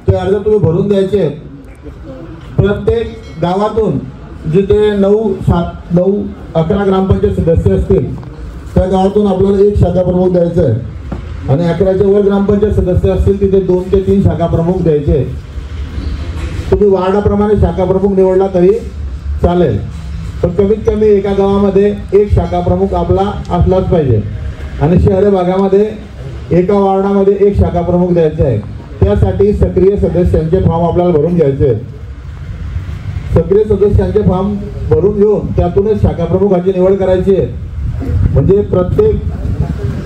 ते अर्ज तुम्ही भरून द्यायचे। प्रत्येक गावातून जिथे 9-11 ग्रामपंचायत सदस्य असतील त्या गावातून आपल्याला एक शाखा प्रमुख द्यायचा आहे आणि 11च्या वर ग्रामपंचायत सदस्य असतील तिथे 2 ते 3 शाखा प्रमुख द्यायचे। तुम्ही वार्डाप्रमाणे शाखा प्रमुख निवडला तरी चालेल, पण कमीत कमी एका गावामध्ये एक शाखा प्रमुख आपला असलाच पाहिजे आणि शहरी भागामध्ये एका वार्डामध्ये एक शाखा प्रमुख द्यायचा आहे। त्यासाठी सक्रिय सदस्यांचे फॉर्म आपल्याला भरून घ्यायचे। सक्रिय सदस्यांचे फॉर्म भरून घेऊन त्यातूनच शाखा प्रमुखाची निवड करायची आहे। म्हणजे प्रत्येक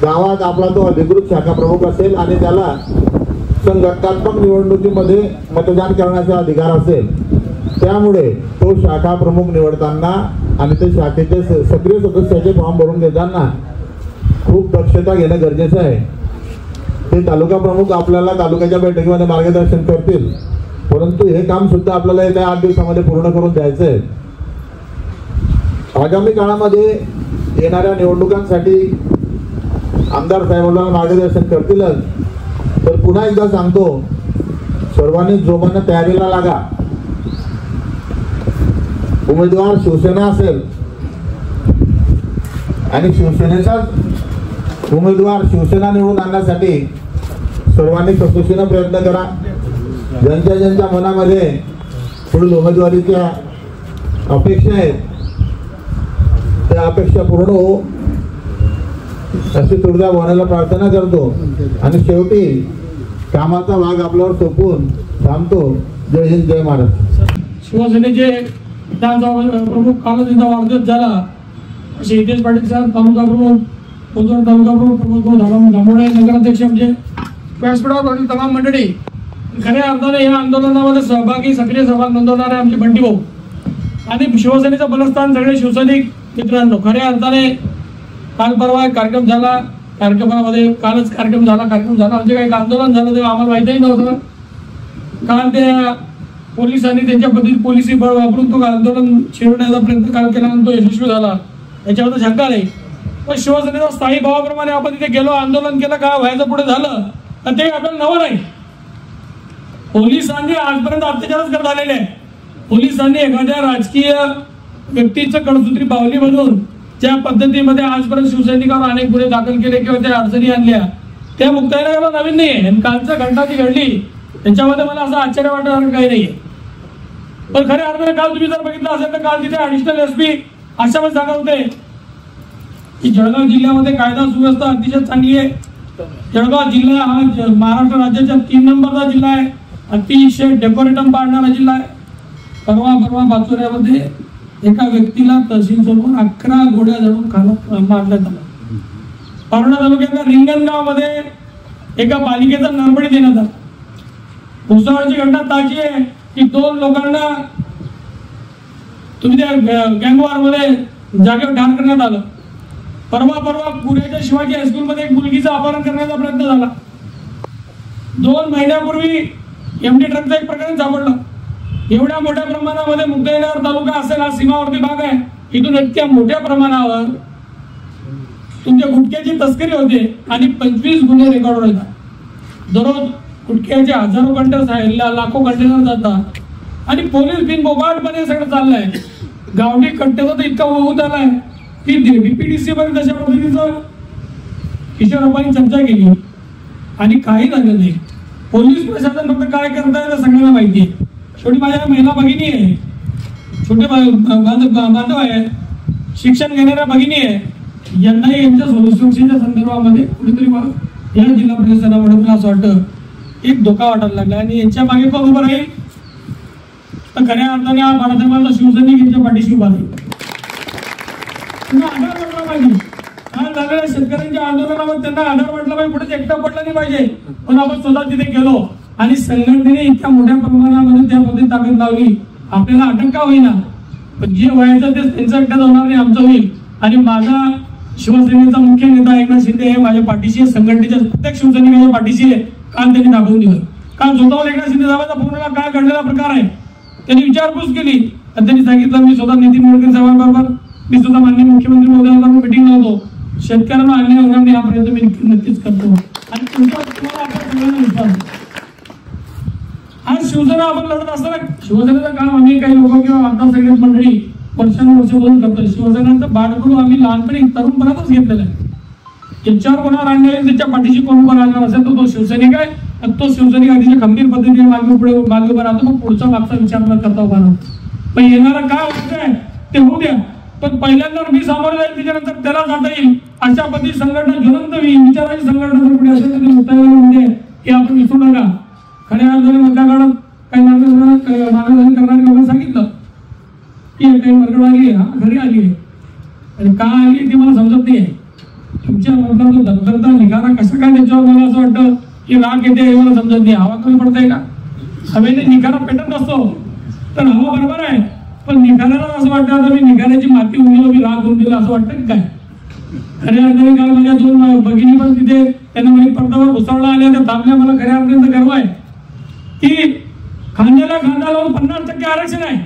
गावात आपला तो अधिकृत शाखा प्रमुख असेल आणि त्याला संघटनात्मक निवडणुकीमध्ये मतदान करण्याचा अधिकार असेल। त्यामुळे तो शाखा प्रमुख निवडताना आणि ते शाखेचे सक्रिय सदस्याचे फॉर्म भरून घेताना खूप दक्षता घेणं गरजेचं आहे। ते तालुका प्रमुख आपल्याला तालुक्याच्या बैठकीमध्ये मार्गदर्शन करतील, परंतु हे काम सुद्धा आपल्याला येत्या 8 दिवसामध्ये पूर्ण करून द्यायचं आहे। आगामी काळामध्ये येणाऱ्या निवडणुकांसाठी आमदार साहेबांना मार्गदर्शन करतीलच, तर पुन्हा एकदा सांगतो, सर्वांनी जोमाने तयारीला लागा। उमेदवार शिवसेना असेल आणि शिवसेनेचाच उमेदवार शिवसेना निवडून आणण्यासाठी सर्वांनी कसोशीने प्रयत्न करा। ज्यांच्या मनामध्ये पुढील उमेदवारीच्या अपेक्षा आहेत त्या अपेक्षा पूर्ण हो अशी तुर्दा भवानीला प्रार्थना करतो आणि शेवटी कामाचा भाग आपल्यावर सोपवून थांबतो। जय हिंद, जय महाराष्ट्र। शिवसेनेचे विधानसभा प्रमुख कालच यांचा वाढदिवस झाला, असे हितेश पाटील साहेब तालुका प्रमुख, कोथरूड तालुका प्रमुख दामोडे, नगराध्यक्ष आमचे व्यासपीठावरील तमाम मंडळी, खऱ्या अर्थाने या आंदोलनामध्ये सहभागी सक्रिय सहभाग नोंदवणारे आमचे बंटी भाऊ आणि शिवसेनेचं बलस्थान सगळे शिवसैनिक मित्रांनो, खऱ्या अर्थाने काल परवा एक कार्यक्रम झाला, कार्यक्रमामध्ये कालच कार्यक्रम झाला म्हणजे काही आंदोलन झालं तेव्हा आम्हाला माहितीही नव्हतं। काल त्या पोलिसांनी त्यांच्या पद्धतीत पोलिसी बळ वापरून तो आंदोलन छेडण्याचा प्रयत्न काल केला आणि तो यशस्वी झाला, याच्याबद्दल शंका नाही। पण शिवसेनेचा स्थायी भावाप्रमाणे आपण तिथे गेलो, आंदोलन केलं, काय व्हायचं पुढे झालं तर ते आपल्याला नवं नाही। पोलिसांनी आजपर्यंत अत्याचारच करत आलेले आहे। पोलिसांनी एखाद्या राजकीय व्यक्तीचं कणसूत्री बावली बनवून ज्या पद्धतीमध्ये आजपर्यंत शिवसैनिकांवर अनेक गुन्हे दाखल केले किंवा त्या अडचणी आणल्या त्या मुक्ताईला नवीन नाहीये। कालचा घटना जी घडली त्याच्यामध्ये मला असं आश्चर्य वाटणार काही नाहीये, पण खऱ्या अर्थाने काल तुम्ही जर बघितलं असेल तर काल तिथे ॲडिशनल SP अशामध्ये सांगत होते की जळगाव जिल्ह्यामध्ये कायदा सुव्यवस्था अतिशय चांगली आहे। जळगाव जिल्हा हा महाराष्ट्र राज्याच्या 3 नंबरचा जिल्हा आहे, अतिशय डेकोरेटम पाडणारा जिल्हा आहे। परवा पाचोऱ्यामध्ये एका व्यक्तीला तहसील समोर 11 गोळ्या जळून मारण्यात आला। पारोळा तालुक्यातल्या रिंगणगावमध्ये एका बालिकेचा नरबळी देण्यात आला। भुसावळची घटना ताजी आहे की 2 लोकांना तुम्ही त्या गँगवॉर मध्ये जागेवर ठार करण्यात आलं। परवा पुण्याच्या शिवाजी हायस्कूलमध्ये एक मुलगीचं अपहरण करण्याचा प्रयत्न झाला। 2 महिन्यापूर्वी MD ट्रकचं एक प्रकरण सापडलं। एवढ्या मोठ्या प्रमाणामध्ये मुक्ताईनगर तालुका असेल, हा सीमावर्ती भाग आहे, इथून इतक्या मोठ्या प्रमाणावर तुमच्या गुटख्याची तस्करी होते आणि 25 गुन्हे रेकॉर्ड होतात। दररोज गुटख्याचे हजारो कंटेनर, लाखो कंटेनर जातात आणि पोलीस बिनबोबाटपणे सगळं चाललंय। गावठी कंटेनर तर इतका होत आलाय की DPDC मध्ये तशा पद्धतीचं किशोरप्पांनी चर्चा केली आणि काही झालं नाही। पोलीस प्रशासन फक्त काय करताय तर सगळ्यांना माहिती आहे। शेवटी माझ्या महिला भगिनी आहे, छोटे बांधव आहे, शिक्षण घेणाऱ्या भगिनी आहे, यांनाही यांच्या सुरक्षेच्या संदर्भामध्ये कुठेतरी या जिल्हा प्रशासनामुळे मला असं वाटतं एक धोका वाटायला लागला आणि यांच्या मागे कोण उभं राहील तर खऱ्या अर्थाने हा बाळासाहेबांचा शिवसैनिक यांच्या पाठीशी उभा राहील। त्यांना आधार वाटला पाहिजे। काल झालेल्या शेतकऱ्यांच्या आंदोलनावर त्यांना आधार वाटला पाहिजे, पुढे एकटा पडला नाही पाहिजे। पण आपण स्वतः तिथे गेलो आणि संघटनेने इतक्या मोठ्या प्रमाणामध्ये त्या पद्धतीत ताकद लावली, आपल्याला अटक का होईना, पण जे व्हायचं ते त्यांचं एकटाच होणार नाही, आमचं होईल। आणि माझा शिवसेनेचा मुख्य नेता एकनाथ शिंदे हे माझ्या पाठीशी आहे, संघटनेच्या प्रत्येक शिवसैनिकांच्या पाठीशी आहे। काल त्यांनी दाखवून दिलं। काल स्वतःवर एकनाथ शिंदे साहेबांचा फोनला काय घडलेला प्रकार आहे त्यांनी विचारपूस केली आणि त्यांनी सांगितलं मी स्वतः नितीन गडकरी साहेबांबरोबर, मी स्वतः माननीय मुख्यमंत्री महोदयांबरोबर मीटिंग होतो, शेतकऱ्यांना अन्याय होणार नाही हा प्रयत्न मी नक्कीच करतो आणि तुमचा तुम्हाला आपल्या सगळ्यांना विश्वास। आज शिवसेना आपण लढत असताना शिवसेनेचं काम आम्ही काही लोक किंवा आता सगळ्याच मंडळी वर्षानुवर्षापासून करतोय. शिवसेनेचं बाळकडू आम्ही लहानपणी तरुणपणातच घेतलेलं आहे. त्यांच्यावर कोणावर अन्याय त्याच्या पाठीशी कोण उभा राहणार असेल तर तो शिवसैनिक आहे आणि तो शिवसैनिक अतिशय खंबीर पद्धतीने मागे उभा राहतो. मग पुढचा मागचा विचार न करता उभा राहतो. पण येणारं काय होतंय ते होऊ द्या, पण पहिल्यांदा मी सामोरं जाईल त्याच्यानंतर त्याला जाता येईल अशा पद्धती संघटना ज्वलंत विचाराची संघटना जर कुठे असेल तर ती मुक्ताईमध्ये हे आपण विसरू नका. खऱ्या अर्थाने मधल्या काळात काही मार्गदर्शन करणारे लोकांनी सांगितलं की काही मरगडवाली घरी आली आहे आणि का आली ती मला समजत नाही आहे. तुमच्या मधला तो धगधगता निघाला कसा काय त्याच्यावर मला असं वाटतं की राग येते हे मला समजत नाही. हवा कमी पडताय का? हवेने निघाला पेटत नसतो तर हवा बरोबर आहे, पण निघाल्याला असं वाटतं आता मी निघाल्याची माती उडली मी राग होऊन दिला असं वाटतं की काय. खऱ्या अर्थाने काल माझ्या 2 भगिनी पण तिथे त्यांना माहीत पडतावर घुसळला आल्या त्या थांबल्या. मला खऱ्या अर्थाने गर्व आहे की खांद्याला खांदा लावून 50% आरक्षण आहे.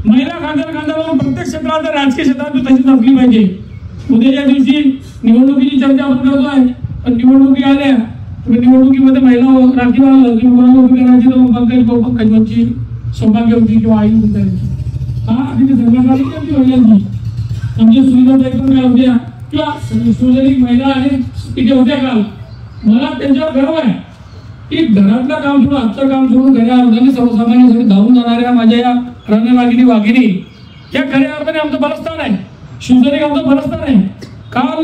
महिला खांद्याला खांदा लावून प्रत्येक क्षेत्रात राजकीय क्षेत्रात तशीच असली पाहिजे. उद्याच्या दिवशी निवडणुकीची चर्चा आपण करतोय, पण निवडणुकी आल्या निवडणुकीमध्ये महिला राखीव आलं की मुलांना उभी करायची तर पंकजची सौभाग्य होती किंवा आई उभी करायची. तिथे संघटना वडिलांची आमच्या सुविधा एकदम काय होत्या किंवा सुविधानिक महिला आहेत तिथे होत्या काल. मला त्यांच्यावर गर्व आहे की घरातलं काम सोडून आजचं काम सोडून खऱ्या अर्थाने सर्वसामान्यांसाठी धावून जाणाऱ्या माझ्या या रणरागिणी वाघिणी या खऱ्या अर्थाने आमचं बलस्थान आहे. शिवसैनिक आमचं बलस्थान आहे. काल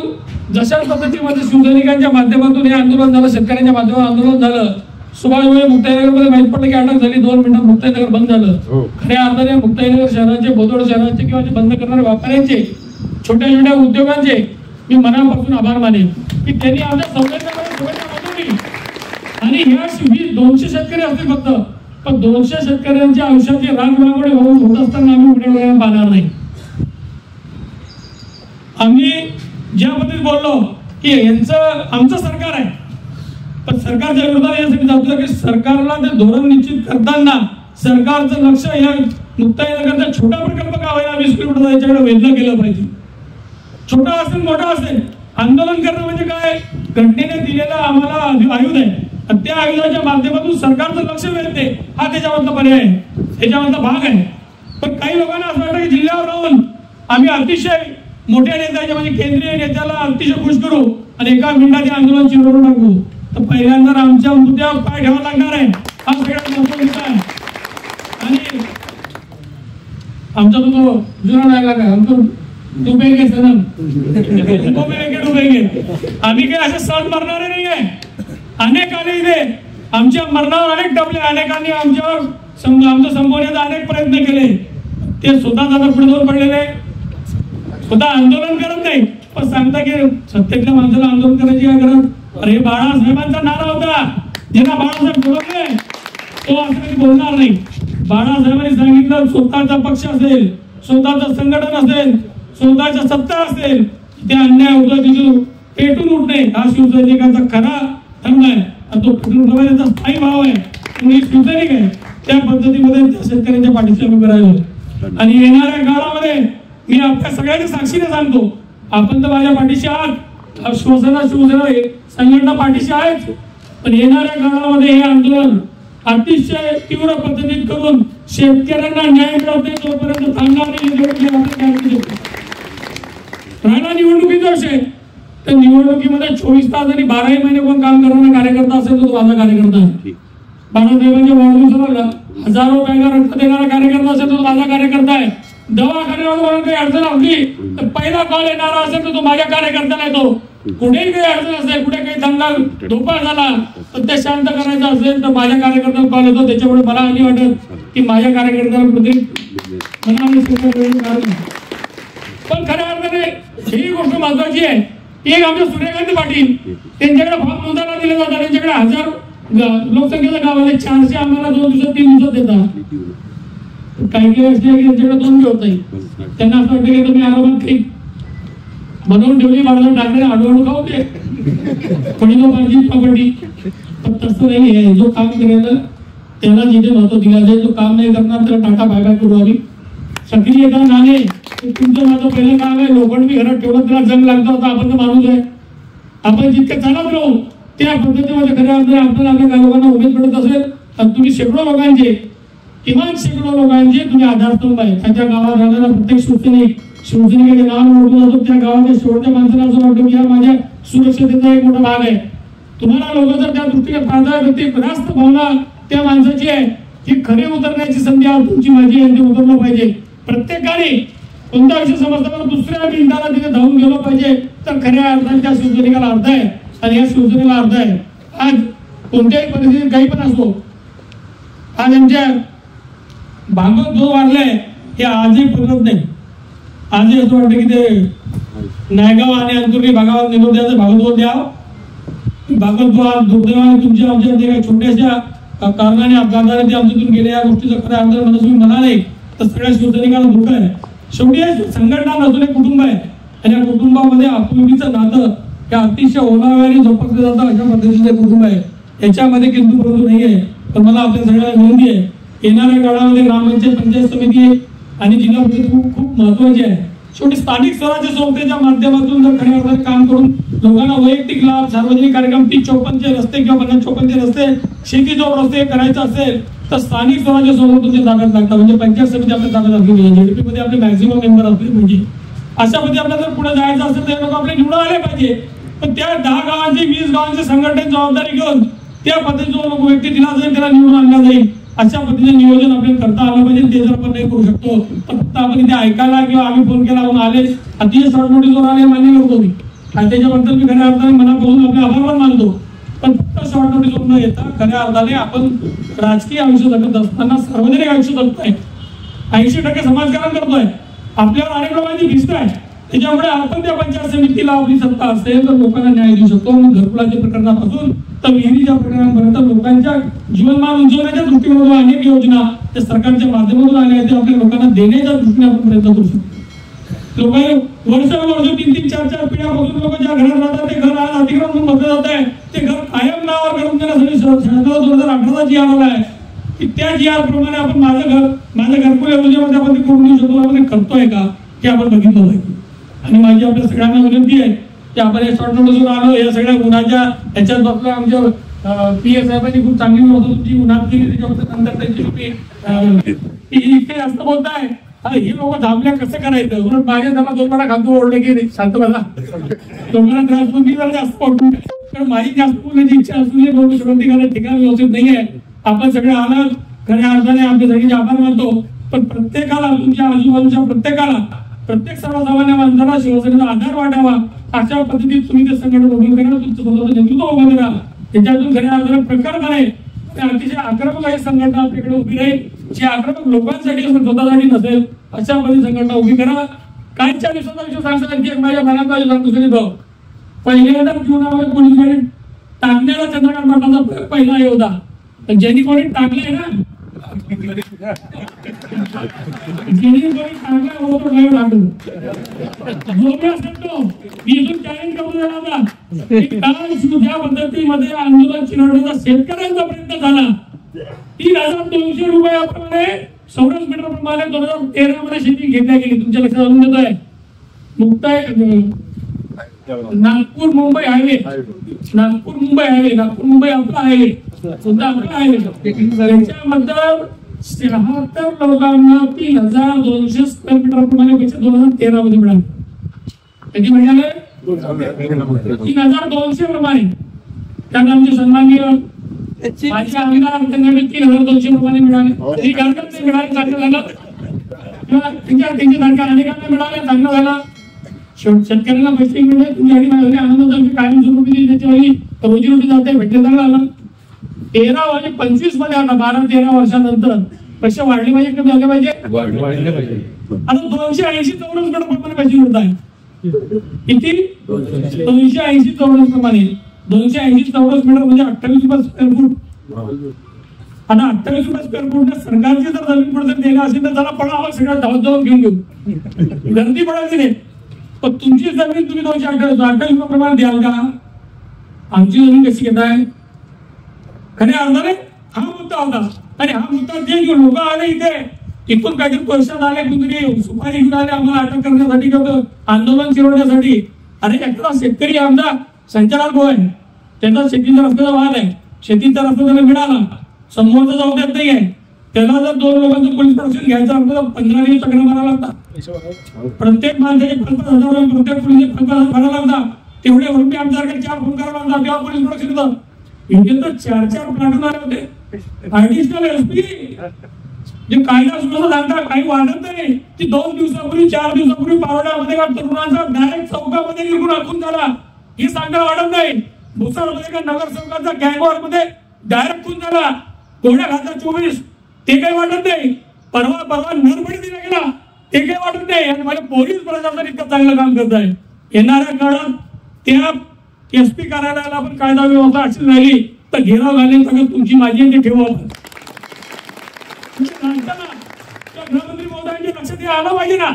जशा पद्धतीमध्ये शिवसैनिकांच्या माध्यमातून हे आंदोलन झालं, शेतकऱ्यांच्या माध्यमातून आंदोलन झालं, सुभाषभाई मुक्ताईनगरमध्ये माहीत पडलं की अटक झाली, 2 मिनिटात मुक्ताईनगर बंद झालं. खऱ्या अर्थाने मुक्ताईनगर शहराचे बोदोड शहराचे किंवा बंद करणारे व्यापाऱ्यांचे छोट्या छोट्या उद्योगांचे मी मनापासून आभार मानेन की त्यांनी आमच्या संघटनेमध्ये शुभेच्छा पाठवली. आणि ह्या 200 शेतकरी असतील फक्त, पण 200 शेतकऱ्यांच्या आयुष्याची रांगरांगोळी होत असताना आम्ही उघडे डोळ्याने पाहणार नाही. आम्ही ज्या पद्धतीत बोललो की यांचं आमचं सरकार आहे, पण सरकारच्या विरोधात यासाठी जातो की सरकारला ते धोरण निश्चित करताना सरकारचं लक्ष या मुक्ताईनगरचा छोटा प्रकल्प का होईना 20 किलोमीटर याच्याकडे वेधलं गेलं पाहिजे. छोटा असेल मोठा असेल, आंदोलन करणं म्हणजे काय, घटनेने दिलेला आम्हाला आयुध आहे आणि त्या आयुधाच्या माध्यमातून सरकारचं लक्ष वेधते हा त्याच्यामधला पर्याय आहे, त्याच्यामधला भाग आहे. पण काही लोकांना असं वाटतं की जिल्ह्यावर राहून आम्ही अतिशय मोठ्या नेत्याच्या म्हणजे केंद्रीय नेत्याला अतिशय खुश करू आणि एका मिनिटात आंदोलन चिरडून टाकू. तर पहिल्यांदा आमच्या मुद्द्यावर पाय ठेवावा लागणार आहे, हा सगळ्यात मोठा मुद्दा आहे. आणि आमचा तो जुना डायलॉग आहे, आमचं डुबेगे सनम डुबेगे. आम्ही काही असे सण मारणारे नाही आहे. अनेक आले इथे आमच्या मरणावर अनेक टपले, अनेकांनी आमच्यावर आमचं संपवण्याचा अनेक प्रयत्न केले. ते स्वतः जाता पुढे जाऊन पडलेले, स्वतः आंदोलन करत नाही पण सांगता की सत्तेतल्या माणसाला आंदोलन करायची काय गरज. अरे बाळासाहेबांचा नारा होता, ज्यांना बाळासाहेब बोलवले तो असं काही बोलणार नाही. बाळासाहेबांनी सांगितलं स्वतःचा पक्ष असेल, स्वतःचं संघटन असेल, स्वतःच्या सत्ता असेल, ते अन्याय होतं तिथून पेटून उठणे हा शिवसैनिकांचा खरा धर्म आहे आणि तो पेटून उठवण्याचा स्थायी भाव आहे. तुम्ही शिवसैनिक आहे त्या पद्धतीमध्ये त्या शेतकऱ्यांच्या पाठीशी उभे राहिलो. आणि येणाऱ्या काळामध्ये मी आपल्या सगळ्यांच्या साक्षीने सांगतो, आपण तर माझ्या पाठीशी आहात, शिवसेना संघटना पाठीशी आहेत, पण येणाऱ्या काळामध्ये हे आंदोलन अतिशय तीव्र पद्धतीत करून शेतकऱ्यांना न्याय मिळत नाही तोपर्यंत थांबणार नाही. राणा निवडणुकीचा विषय तर निवडणुकीमध्ये 24 तास आणि 12 महिने कोण काम करणारा कार्यकर्ता असेल तो माझा कार्यकर्ता आहे. बाळासाहेबांच्या वाढदिवसाला हजारो बॅगा रक्त देणारा कार्यकर्ता असेल तो माझा कार्यकर्ता आहे. दवाखान्यावर काही अडचण असली तर पहिला कॉल येणारा असेल तर तो माझ्या कार्यकर्त्याला येतो. कुठेही काही अडचण असेल, कुठे काही दंगा धोपा झाला तर ते शांत करायचं असेल तर माझ्या कार्यकर्त्याला कॉल येतो. त्याच्यामुळे मला आधी वाटत की माझ्या कार्यकर्त्याला पण खऱ्या अर्थाने ही गोष्ट महत्वाची आहे. एक आमच्या सूर्यकांत पाटील त्यांच्याकडे फॉर्म नोंदायला दिले जातात, त्यांच्याकडे 1000 लोकसंख्येचं गाव आहे, 400 आम्हाला 2 दिवसात 3 दिवसात देतात. काही काही असते त्यांच्याकडे 2 दिवस नाही. त्यांना असं वाटतं की तुम्ही आरामात काही बनवून ठेवली, बाळाला टाकणे हळूहळू खाऊ दे कोणी तो माझी पकडली. पण तसं नाही आहे, जो काम करायला त्याला जिथे महत्व दिलं जाईल, जो काम नाही करणार त्याला टाटा बाय बाय करू आम्ही. सक्रियता नाणे तुमचं माझं पहिलं काम आहे. लोखंड मी घरात ठेवलं त्याला जंग लागतो, आता आपण तर माणूस आहे, आपण जितकं चालत राहू त्या पद्धतीमध्ये खऱ्या अर्थाने आपल्याला आपल्या लोकांना उमेद पडत असेल तर तुम्ही शेकडो लोकांचे, किमान शेकडो लोकांचे तुम्ही आधारस्तंभ आहे. त्यांच्या गावात राहणारा प्रत्येक शिवसैनिकाच्या नावाने ओळखला जातो. त्या गावाच्या शेवटच्या माणसाला असं वाटतं की हा माझ्या सुरक्षतेचा एक मोठा भाग आहे. तुम्हाला लोक जर त्या दृष्टीने पाहतात तर ती रास्त भावना त्या माणसाची आहे की खरे उतरण्याची संधी आज तुमची माझी आहे, ते उतरलं पाहिजे. प्रत्येकाने कोणता विषय समजताना दुसऱ्या मिनिटाला तिथे धावून गेलो पाहिजे. तर खऱ्या अर्थाने त्या शिवसैनिकाला अर्थ आहे आणि या शिवसेनेला अर्थ आहे. आज कोणत्याही परिस्थितीत काही पण असो, आज आमच्या भागवत जो वाढलाय हे आजही बदलत नाही. आजही असं वाटतं की ते नायगाव आणि अंतुर्गी भागावर निरोध्याचं भागवत द्यावं. भागवत दुर्दैवाने तुमच्या आमच्या ते छोट्याशा कारणाने अपघाताने ते आमच्यातून गेले. या गोष्टीचं खरं आमदार मला तुम्ही म्हणाले तर सगळ्या शिवसैनिकांना दुःख आहे. शेवटी संघटना नसून एक कुटुंब आहे आणि या कुटुंबामध्ये आपुलकीचं नातं हे अतिशय ओलाव्याने जोपासलं जातं. अशा पद्धतीचे कुटुंब आहे. याच्यामध्ये किंतु परंतु नाही आहे. तर मला आपल्या सगळ्यांना विनंती आहे, येणाऱ्या काळामध्ये ग्रामपंचायत, पंचायत समिती आणि जिल्हा परिषद खूप महत्वाची आहे. शेवटी स्थानिक स्वराज्य संस्थेच्या माध्यमातून जर खऱ्या अर्थाने काम करून लोकांना वैयक्तिक लाभ, सार्वजनिक कार्यक्रम, 30-54 रस्ते किंवा 50-54 रस्ते, शेती जोड रस्ते करायचं असेल तर स्थानिक स्वराज्य संस्थेच्या ताब्यात लागतात. म्हणजे पंचायत समिती आपल्या ताब्यात असली पाहिजे, जेडीपी मध्ये आपले मॅक्झिमम मेंबर असले पाहिजे. अशा मध्ये आपल्याला जर पुढे जायचं असेल तर लोक आपले निवडून आले पाहिजे. पण त्या 10 गावांची 20 गावांची संघटनेची जबाबदारी घेऊन त्या पद्धतीचा जो व्यक्ती दिला जाईल त्याला निवडून आणला जाईल. अशा पद्धतीने नियोजन आपल्याला करता आलं पाहिजे. ते जर आपण नाही करू शकतो तर फक्त आपण इथे ऐकायला किंवा आम्ही फोन केला म्हणून आले, अतिशय शॉर्ट नोटीसवर आले मान्य करतो मी आणि त्याच्याबद्दल मी खऱ्या अर्थाने मनापासून आपले आभार पण मानतो. पण फक्त शॉर्ट नोटीसवर न येता खऱ्या अर्थाने आपण राजकीय आयुष्य जगत असताना सार्वजनिक आयुष्य जगतोय, 80% समाजकारण करतोय, आपल्याला अनेक लोकांची भिस्त आहे. त्याच्यामुळे आपण त्या पंचायत समितीला आपली सत्ता असेल तर लोकांना न्याय देऊ शकतो. घरकुलाच्या प्रकरणापासून तर विहिरीच्या प्रकरणापर्यंत लोकांच्या जीवनमान उंचवण्याच्या दृष्टीकोनातून अनेक योजना त्या सरकारच्या माध्यमातून आल्या आहेत. ते आपल्या लोकांना देण्याच्या दृष्टीने आपण प्रयत्न करू शकतो. लोक वर्ष 3-3, 4-4 पिढ्यापासून लोक ज्या घरात राहतात ते घर आज अतिक्रमण म्हणून बदलत जात आहे. ते घर कायम नावावर करून देण्यासाठी शासनाचा 2018चा जी आर आहे की त्या जी आर प्रमाणे आपण माझं घरकुल योजनेमध्ये आपण ते करून देऊ शकतो. आपण करतोय का हे आपण बघितलं पाहिजे. आणि माझी आपल्या सगळ्यांना विनंती आहे की आपण या शॉर्ट नोटीसवर आलो, या सगळ्या उन्हाच्या याच्यात बसलो. आमच्या PS साहेबांनी खूप चांगली व्यवस्था तुमची उन्हात केली. त्याच्याबद्दल नंतर त्यांची इतके जास्त बोलताय, अरे हे लोक थांबल्या कसं करायचं म्हणून माझ्या त्यांना 2 वेळा खातो ओरडे की शांत बघा, लोकांना त्रास पण जरा जास्त पडतो. कारण माझी जास्त बोलण्याची इच्छा असून बोलू शकत नाही, ठिकाण व्यवस्थित नाही आहे. आपण सगळे आलात खऱ्या अर्थाने आमच्या सगळ्यांचे आभार मानतो. पण प्रत्येकाला, तुमच्या आजूबाजूच्या प्रत्येक सर्वसामान्य माणसाला शिवसेनेचा आधार वाटावा अशा पद्धतीत तुम्ही ते संघटन उभं करा, तुमचं स्वतःचं नेतृत्व उभं करा. त्याच्यातून खऱ्या अर्थाने प्रकार आहे अतिशय आक्रमक आहे संघटना आपल्याकडे उभी राहील, जी आक्रमक लोकांसाठी असेल, स्वतःसाठी नसेल अशा पद्धती संघटना उभी करा. कालच्या दिवसाचा विषय सांगतात की माझ्या मनात सांगतो भाऊ, पहिल्यांदा जीवनामध्ये पोलीस गाडी टाकण्याला चंद्रकांत पाटलाचा पहिला हे होता. ज्यांनी कोणी टाकलंय ना, ज्यांनी कोणी टाकला होतो चॅलेंज करून ज्या पद्धतीमध्ये आंदोलन चिरडण्याचा शेतकऱ्यांचा प्रयत्न झाला, 3,200 रुपयाप्रमाणे 100 मीटर प्रमाणे 2013 मध्ये शेती घेतल्या गेली. तुमच्या लक्षात आणून देतोय. मुक्ताय नागपूर मुंबई हायवे आपला हायवे सुद्धा आपला हायवे. त्याच्याबद्दल 76 लोकांना 3,200 स्क्वेअर मीटर प्रमाणे पैसे 2013 मध्ये मिळाले. किती मिळाले? 3,200 प्रमाणे. त्यात आमचे सन्माननीय माझे आमदार त्यांना 3,200 प्रमाणे मिळाले. ही कार्यक्रम ते मिळाले, चांगलं झालं. किंवा त्यांच्या अनेकांना मिळाले, चांगलं झालं. शेतकऱ्यांना पैसे मिळले, तुमच्यासाठी माझ्या आनंदाची कायम स्वरूपी त्याच्यावेळी रोजीरोटी जाते, भेटले, चांगलं झालं. 13 आणि 25 मध्ये आता 12-13 वर्षानंतर पैसे वाढले पाहिजे, कमी झाले पाहिजे, वाढले पाहिजे. आता 280 चौरस मीटर प्रमाणे पैसे मिळत आहे. किती? 280 चौरस प्रमाणे. 280 चौरस मीटर म्हणजे 28 रुपये स्क्वेअर फूट. आता 28 रुपये स्क्वेअर फूट सरकारची जर जमीन पुढे द्यायला असेल तर त्याला पडा सगळ्या धावत जाऊन घेऊन घेऊ, गर्दी पडायची नाही. पण तुमची जमीन तुम्ही 228 रुपये प्रमाणे द्याल का? आमची जमीन कशी घेताय? खऱ्या अर्थाने हा मुद्दा होता. आणि हा मुद्दा जे लोक आले इथे इथून काहीतरी पैशात आले, कुठे सुपारी घेऊन आले आम्हाला अटक करण्यासाठी किंवा आंदोलन चिरवण्यासाठी. अरे एकदा शेतकरी आमचा संचालक भाऊ आहे, त्यांचा शेतीचा रस्त्याचा वाद आहे, शेतीचा रस्ता त्याला मिळाला, समोरचा जाऊ देत नाहीये. त्याला जर 2 लोकांचं पोलीस प्रोटेक्शन घ्यायचं आपल्याला 15 दिवस चक्र मारायला लागतात. प्रत्येक माणसाचे 5,000 प्रत्येक पोलीस 5,000 भरायला लागतात. तेवढे वरती आमच्याकडे 4 फोन करायला लागतात तेव्हा पोलीस प्रोटेक्शन येतं. इथे तर 4 प्लाटून आले होते. ऍडिशनल एसपी जे कायदा सुद्धा सांगतात काही वाढत नाही की 2 दिवसापूर्वी 4 दिवसापूर्वी पावड्यामध्ये का तरुणांचा डायरेक्ट चौकामध्ये निघून हाकून झाला हे सांगायला वाढत नाही. भुसावळमध्ये का नगरसेवकांचा गँगवॉर मध्ये डायरेक्ट खून झाला. कोण्या घातला 24 ते काही वाटत नाही. परवा नरबडी दिला गेला ते काही वाटत नाही. आणि माझ्या पोलीस प्रशासन इतकं चांगलं काम करत आहे. येणाऱ्या काळात त्या एसपी कार्यालयाला आपण कायदा व्यवस्था अशी राहिली तर घेराव घालेल सगळं तुमची माझी ते ठेवू आपण. गृहमंत्री महोदयांच्या लक्षात हे आलं पाहिजे ना.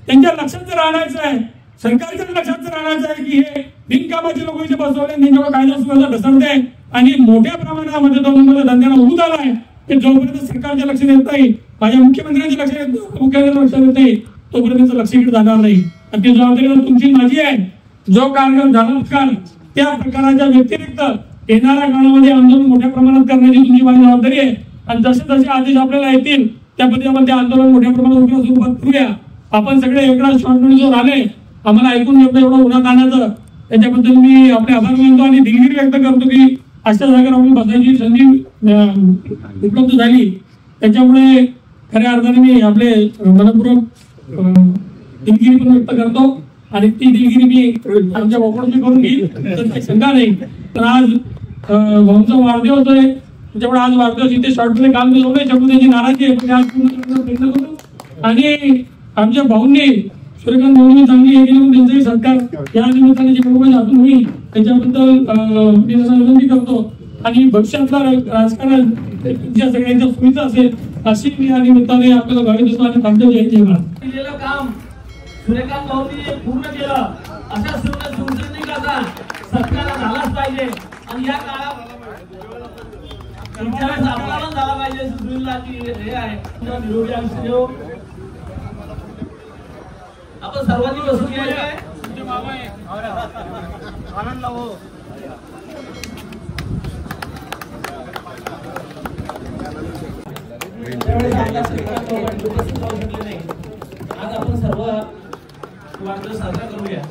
त्यांच्या लक्षात जर आणायचं आहे सरकारच्या लक्षात जर आणायचं आहे की हे बिनकामाचे लोक इथे बसवले त्यांच्यावर कायदा सुव्यवस्था ढसळते आणि मोठ्या प्रमाणामध्ये तो धंद्याला उभूत आलाय ते जोपर्यंत सरकारच्या लक्षात येत नाही माझ्या मुख्यमंत्र्यांच्या लक्षात येत मुख्यमंत्र्यांच्या लक्षात येत नाही तोपर्यंत लक्ष इकडे जाणार नाही. आणि ती जबाबदारी तुमची माझी आहे. जो कार्यक्रम झाला काल त्या प्रकाराच्या व्यतिरिक्त येणाऱ्या काळामध्ये आंदोलन मोठ्या प्रमाणात करण्याची तुमची माझी जबाबदारी आहे. आणि जसे जसे आदेश आपल्याला येतील त्या पद्धतीमध्ये आंदोलन मोठ्या प्रमाणात उग्र स्वरूपात करूया. आपण सगळे एकदा शॉर्ट नोटीसवर आले आम्हाला ऐकून घेतलं एवढं उन्हात आणायचं त्याच्याबद्दल मी आपले आभार मानतो आणि दिलगिरी व्यक्त करतो की अशा जागेवर आपण बसायची संधी उपलब्ध झाली. त्याच्यामुळे खऱ्या अर्थाने मी आपले मनपूर्वक दिलगिरी पण व्यक्त करतो आणि ती दिलगिरी मी आमच्या भाऊकडून करून घेईल तर काही शंका नाही. तर आज भाऊंचा वाढदिवस होतोय त्याच्यामुळे आज वाढदिवस इथे शॉर्टमध्ये काम केलं नाही त्यामुळे त्यांची नाराजी आहे पण आज पूर्ण करण्याचा प्रयत्न करतो. आणि आमच्या भाऊंनी सूर्यकांत भाऊंनी चांगली हे केली म्हणून त्यांचाही सरकार या निमित्ताने जे लोक हातून होईल त्याच्याबद्दल मी विनंती करतो. आणि भविष्यातला राजकारण ज्या सगळ्यांच्या सुविधा असेल अशी या निमित्ताने आपल्याला भावी दिसतो आणि आमच्या जयंती केलेलं काम सूर्यकांत भाऊंनी पूर्ण केलं अशा सुरक्षितता सरकारला झालाच पाहिजे. आणि या काळात आपल्याला झाला पाहिजे सुधीरला की हे आहे निरोगी आयुष्य देव. आपण सर्वांनी बसून घ्यायचं आहे आनंद हो. आज आपण सर्व वाढदिवस साजरा करूया.